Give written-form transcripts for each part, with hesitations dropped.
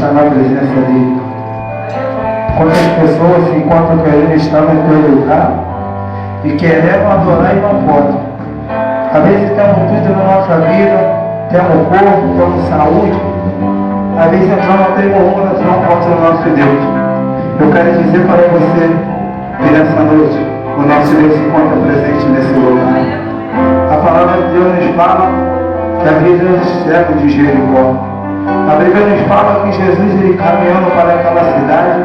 estar na presença dele. Quantas pessoas se encontram querendo estar no teu lugar e querendo adorar e não podem. Às vezes temos tudo na nossa vida, temos corpo, temos saúde. Às vezes entramos até em nós não pode ser o nosso Deus. Eu quero dizer para você que nessa noite o nosso Deus se encontra presente nesse lugar. A palavra de Deus nos fala que a vida é o cego de Jericó. A Bíblia nos fala que Jesus, ele caminhando para aquela cidade,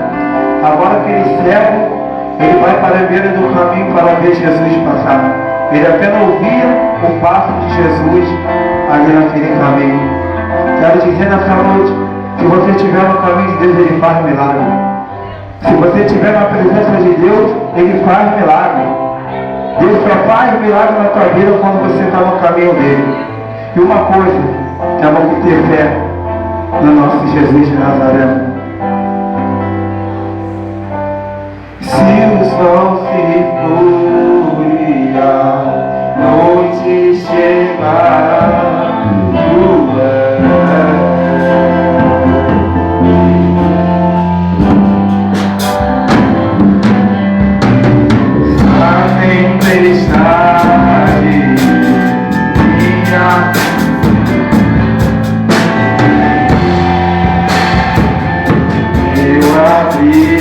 agora aquele cego, ele vai para a beira do caminho para ver Jesus passar. Ele apenas ouvia o passo de Jesus ali naquele caminho. Quero dizer nessa noite, se você estiver no caminho de Deus, ele faz milagre. Se você estiver na presença de Deus, ele faz milagre. Deus só faz milagre na tua vida quando você está no caminho dele. E uma coisa, que é vamos ter fé no nosso Jesus de Nazaré. Se o sol se for e a noite chegar, a tempestade minha eu abri.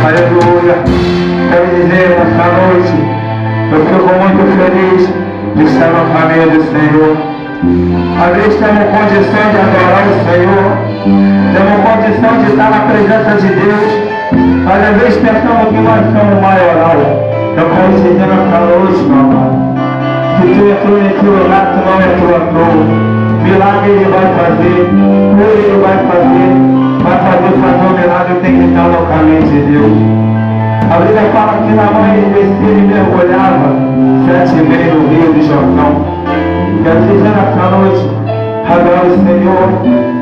Aleluia. Quero dizer nesta noite, eu fico muito feliz de estar na família do Senhor. Às vezes temos condição de adorar o Senhor, temos condição de estar na presença de Deus, mas às vezes pensamos que nós somos maioral. Eu quero dizer nesta noite, meu amado, que tu entrou nesse lugar, tu não entrou à toa. Milagre Ele vai fazer, cura Ele vai fazer um milagre, tem que estar no caminho de Deus. A Bíblia fala que na mãe ele descia e mergulhava 7 vezes no rio de Jordão. Quero dizer nessa noite, adora o Senhor,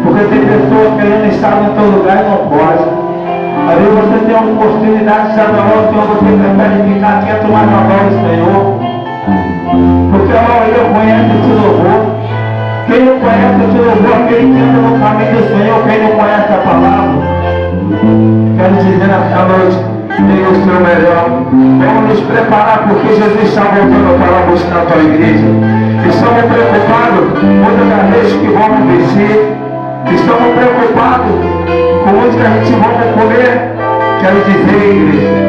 porque tem pessoas querendo estar no teu lugar e não pode. Às vezes você tem a oportunidade de adorar o Senhor, você prefere ficar quieto, mas não adora o Senhor. Porque a maioria conhece esse louvor. Quem não conhece esse louvor, quem anda no caminho do Senhor, quem não conhece a palavra. Quero dizer nessa noite, tem o seu melhor. Vamos nos preparar, porque Jesus está voltando para buscar a tua igreja. Estamos preocupados com muitas vezes que vamos vestir. Estamos preocupados com muitas que a gente vamos comer. Quero dizer, igreja,